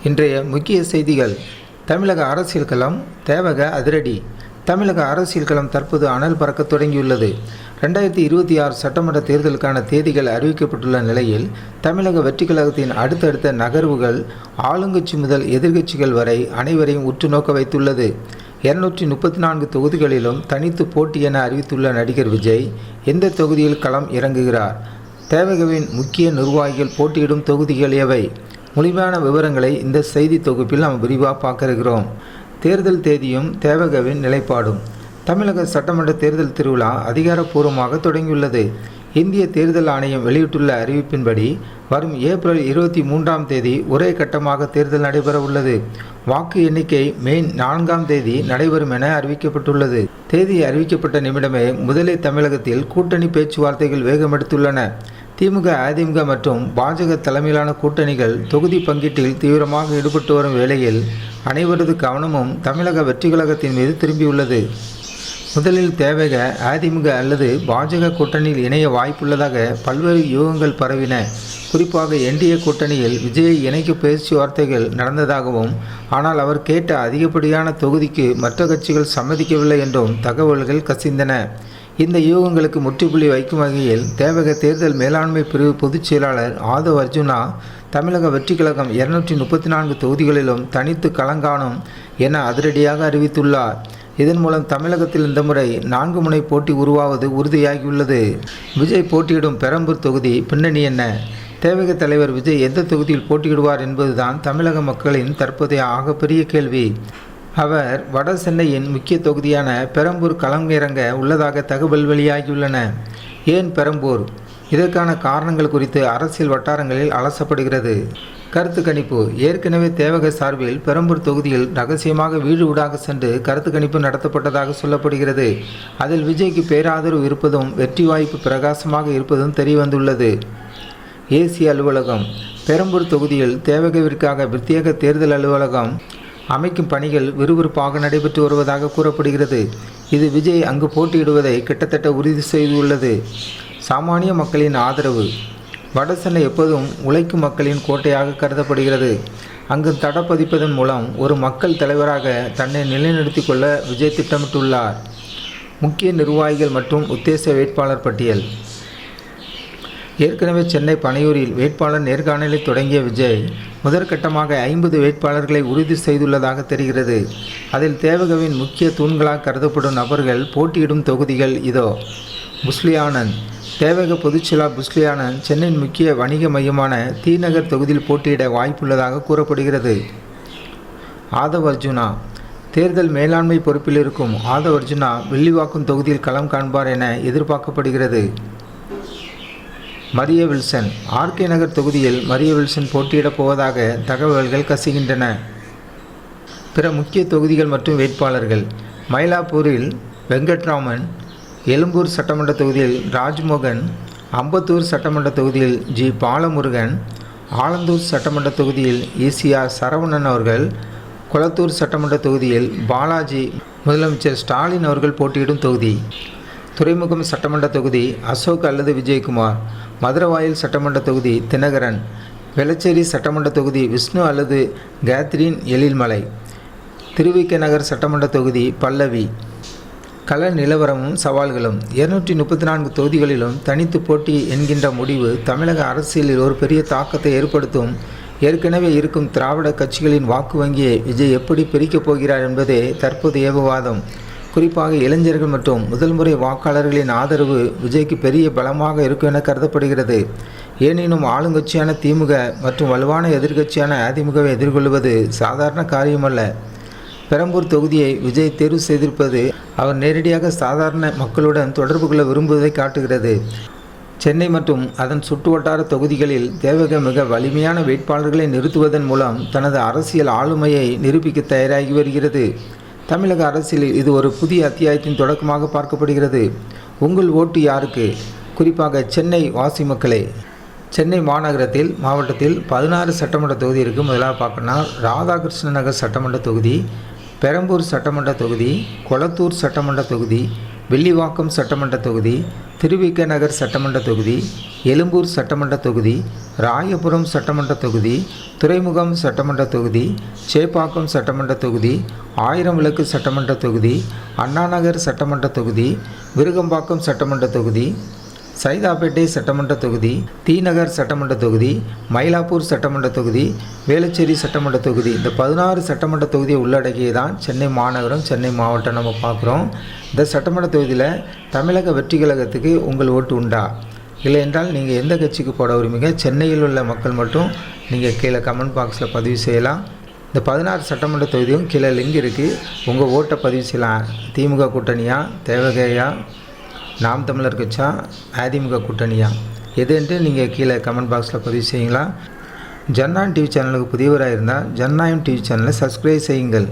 இன்றைய முக்கிய செய்திகள். தமிழக அரசியல் களம் தேவக அதிரடி. தமிழக அரசியல் களம் தற்போது அனல் பறக்க தொடங்கியுள்ளது. 2026 சட்டமன்ற தேர்தலுக்கான தேதிகள் அறிவிக்கப்பட்டுள்ள நிலையில் தமிழக வெற்றி கழகத்தின் அடுத்தடுத்த நகர்வுகள் ஆளுங்கட்சி முதல் எதிர்க்கட்சிகள் வரை அனைவரையும் உற்று நோக்க வைத்துள்ளது. 234 தொகுதிகளிலும் தனித்து போட்டி என அறிவித்துள்ள நடிகர் விஜய் எந்த தொகுதியில் களம் இறங்குகிறார்? தேவகவின் முக்கிய நிர்வாகிகள் போட்டியிடும் தொகுதிகள் எவை? முழுமையான விவரங்களை இந்த செய்தி தொகுப்பில் நாம் விரிவாக பார்க்க இருக்கிறோம். தேர்தல் தேதியும் தேவகவின் நிலைப்பாடும். தமிழக சட்டமன்ற தேர்தல் திருவிழா அதிகாரப்பூர்வமாக தொடங்கியுள்ளது. இந்திய தேர்தல் ஆணையம் வெளியிட்டுள்ள அறிவிப்பின்படி வரும் ஏப்ரல் 23ஆம் தேதி ஒரே கட்டமாக தேர்தல் நடைபெற உள்ளது. வாக்கு எண்ணிக்கை மே 4ஆம் தேதி நடைபெறும் என அறிவிக்கப்பட்டுள்ளது. தேதி அறிவிக்கப்பட்ட நிமிடமே முதலில் தமிழகத்தில் கூட்டணி பேச்சுவார்த்தைகள் வேகமெடுத்துள்ளன. திமுக, அதிமுக மற்றும் பாஜக தலைமையிலான கூட்டணிகள் தொகுதி பங்கீட்டில் தீவிரமாக ஈடுபட்டு வரும் வேளையில் அனைவரது கவனமும் தமிழக வெற்றி கழகத்தின் மீது திரும்பியுள்ளது. முதலில் தேவக, அதிமுக அல்லது பாஜக கூட்டணியில் இணைய வாய்ப்புள்ளதாக பல்வேறு யூகங்கள் பரவின. குறிப்பாக என்டிஏ கூட்டணியில் விஜயை இணைக்க பேச்சுவார்த்தைகள் நடந்ததாகவும், ஆனால் அவர் கேட்ட அதிகப்படியான தொகுதிக்கு மற்ற கட்சிகள் சம்மதிக்கவில்லை என்றும் தகவல்கள் கசிந்தன. இந்த யூகங்களுக்கு முற்றுப்புள்ளி வைக்கும் வகையில் தேவக தேர்தல் மேலாண்மை பிரிவு பொதுச் செயலாளர் ஆதவ் அர்ஜுனா தமிழக வெற்றி கழகம் 234 தொகுதிகளிலும் தனித்து களங்காணும் என அதிரடியாக அறிவித்துள்ளார். இதன் மூலம் தமிழகத்தில் இந்த முறை 4 முனை போட்டி உருவாவது உறுதியாகியுள்ளது. விஜய் போட்டியிடும் பெரம்பூர் தொகுதி பின்னணி என்ன? தேவக தலைவர் விஜய் எந்த தொகுதியில் போட்டியிடுவார் என்பதுதான் தமிழக மக்களின் தற்போதைய ஆகப்பெரிய கேள்வி. அவர் வட சென்னையின் முக்கிய தொகுதியான பெரம்பூர் களம் இறங்க உள்ளதாக தகவல் வெளியாகியுள்ளன. ஏன் பெரம்பூர்? இதற்கான காரணங்கள் குறித்து அரசியல் வட்டாரங்களில் அலசப்படுகிறது. கருத்து கணிப்பு. ஏற்கனவே தேவக சார்பில் பெரம்பூர் தொகுதியில் ரகசியமாக வீடு வீடாக சென்று கருத்து கணிப்பு நடத்தப்பட்டதாக சொல்லப்படுகிறது. அதில் விஜய்க்கு பேராதரவு இருப்பதும் வெற்றி வாய்ப்பு பிரகாசமாக இருப்பதும் தெரியவந்துள்ளது. ஏசி அலுவலகம். பெரம்பூர் தொகுதியில் தேவகவிற்காக பிரத்யேக தேர்தல் அலுவலகம் அமைக்கும் பணிகள் விறுவிறுப்பாக நடைபெற்று வருவதாக கூறப்படுகிறது. இது விஜய் அங்கு போட்டியிடுவதை கிட்டத்தட்ட உறுதி செய்துள்ளது. சாமானிய மக்களின் ஆதரவு. வட சென்னை எப்போதும் உழைக்கும் மக்களின் கோட்டையாக கருதப்படுகிறது. அங்கு தடப்பதிப்பதன் மூலம் ஒரு மக்கள் தலைவராக தன்னை நிலைநிறுத்தி கொள்ள விஜய் திட்டமிட்டுள்ளார். முக்கிய நிர்வாகிகள் மற்றும் உத்தேச வேட்பாளர் பட்டியல். ஏற்கனவே சென்னை பனையூரில் வேட்பாளர் நேர்காணலை தொடங்கிய விஜய் முதற்கட்டமாக 50 வேட்பாளர்களை உறுதி செய்துள்ளதாக தெரிகிறது. அதில் தேவகவின் முக்கிய தூண்களாக கருதப்படும் நபர்கள் போட்டியிடும் தொகுதிகள் இதோ. புஸ்லி ஆனந்த். தேவக பொதுச்செயலாளர் புஸ்லி ஆனந்த் சென்னையின் முக்கிய வணிக மையமான தீநகர் தொகுதியில் போட்டியிட வாய்ப்புள்ளதாக கூறப்படுகிறது. ஆதவ் அர்ஜுனா. தேர்தல் மேலாண்மை பொறுப்பில் இருக்கும் ஆதவ் அர்ஜுனா வில்லிவாக்கம் தொகுதியில் களம் காண்பார் என எதிர்பார்க்கப்படுகிறது. மரிய வில்சன். ஆர்கே நகர் தொகுதியில் மரிய வில்சன் போட்டியிடப் போவதாக தகவல்கள் கசிகின்றன. பிற முக்கிய தொகுதிகள் மற்றும் வேட்பாளர்கள். மயிலாப்பூரில் வெங்கட்ராமன், எழும்பூர் சட்டமன்ற தொகுதியில் ராஜ்மோகன், அம்பத்தூர் சட்டமன்ற தொகுதியில் ஜி பாலமுருகன், ஆலந்தூர் சட்டமன்ற தொகுதியில் ஈசிஆர் சரவணன் அவர்கள், கொளத்தூர் சட்டமன்ற தொகுதியில் பாலாஜி முதலமைச்சர் ஸ்டாலின் அவர்கள் போட்டியிடும் தொகுதி. துறைமுகம் சட்டமன்ற தொகுதி அசோக் அல்லது விஜயகுமார். மதுரவாயில் சட்டமன்ற தொகுதி தினகரன். வெளச்சேரி சட்டமன்ற தொகுதி விஷ்ணு அல்லது கேத்ரின் எழில்மலை. திருவிக நகர் சட்டமன்ற தொகுதி பல்லவி. கள நிலவரமும் சவால்களும். 234 தொகுதிகளிலும் தனித்து போட்டி என்கின்ற முடிவு தமிழக அரசியலில் ஒரு பெரிய தாக்கத்தை ஏற்படுத்தும். ஏற்கனவே இருக்கும் திராவிட கட்சிகளின் வாக்கு வங்கியை விஜய் எப்படி பிரிக்கப் போகிறார் என்பதே தற்போதைய விவாதம். குறிப்பாக இளைஞர்கள் மற்றும் முதல் முறை வாக்காளர்களின் ஆதரவு விஜய்க்கு பெரிய பலமாக இருக்கும் என கருதப்படுகிறது. ஏனெனும் ஆளுங்கட்சியான திமுக மற்றும் வலுவான எதிர்க்கட்சியான அதிமுகவை எதிர்கொள்வது சாதாரண காரியமல்ல. பெரம்பூர் தொகுதியை விஜய் தேர்வு செய்திருப்பது அவர் நேரடியாக சாதாரண மக்களுடன் தொடர்பு கொள்ள விரும்புவதை காட்டுகிறது. சென்னை மற்றும் அதன் சுற்றுவட்டார தொகுதிகளில் தேவக மிக வலிமையான வேட்பாளர்களை நிறுத்துவதன் மூலம் தனது அரசியல் ஆளுமையை நிரூபிக்க தயாராகி வருகிறது. தமிழக அரசியலில் இது ஒரு புதிய அத்தியாயத்தின் தொடக்கமாக பார்க்கப்படுகிறது. உங்கள் ஓட்டு யாருக்கு? குறிப்பாக சென்னை வாசி மக்களே. சென்னை மாவட்டத்தில் 16 சட்டமன்ற தொகுதி இருக்குது. முதலாக பார்க்கணும்னா ராதாகிருஷ்ண நகர் சட்டமன்ற தொகுதி, பெரம்பூர் சட்டமன்ற தொகுதி, கொளத்தூர் சட்டமன்ற தொகுதி, வில்லிவாக்கம் சட்டமன்ற தொகுதி, திருவிக நகர் சட்டமன்ற தொகுதி, எழும்பூர் சட்டமன்ற தொகுதி, ராயபுரம் சட்டமன்ற தொகுதி, துறைமுகம் சட்டமன்ற தொகுதி, சேப்பாக்கம் சட்டமன்ற தொகுதி, ஆயிரம் விளக்கு சட்டமன்ற தொகுதி, அண்ணாநகர் சட்டமன்ற தொகுதி, விருகம்பாக்கம் சட்டமன்ற தொகுதி, சைதாப்பேட்டை சட்டமன்ற தொகுதி, தீநகர் சட்டமன்ற தொகுதி, மயிலாப்பூர் சட்டமன்ற தொகுதி, வேளச்சேரி சட்டமன்ற தொகுதி, இந்த 16 சட்டமன்ற தொகுதியை உள்ளடக்கியே தான் சென்னை மாநகரம், சென்னை மாவட்டம் நம்ம பார்க்குறோம். இந்த சட்டமன்ற தொகுதியில் தமிழக வெற்றி கழகத்துக்கு உங்கள் ஓட்டு உண்டா? இல்லை என்றால் நீங்கள் எந்த கட்சிக்கு போட விரும்புங்க? சென்னையில் உள்ள மக்கள் மட்டும் நீங்கள் கீழே கமெண்ட் பாக்ஸில் பதிவு செய்யலாம். இந்த 16 சட்டமன்ற தொகுதியும் கீழே லிங்க் இருக்குது. உங்கள் ஓட்டை பதிவு செய்யலாம். திமுக கூட்டணியா, தேவகையா, நாம் தமிழர் கட்சா, அதிமுக கூட்டணியா, எதுன்ட்டு நீங்கள் கீழே கமெண்ட் பாக்ஸில் பதிவு செய்யுங்களா. ஜனநாயகம் டிவி சேனலுக்கு புதியவராக இருந்தால் ஜனநாயகம் டிவி சேனலை சப்ஸ்கிரைப் செய்யுங்கள்.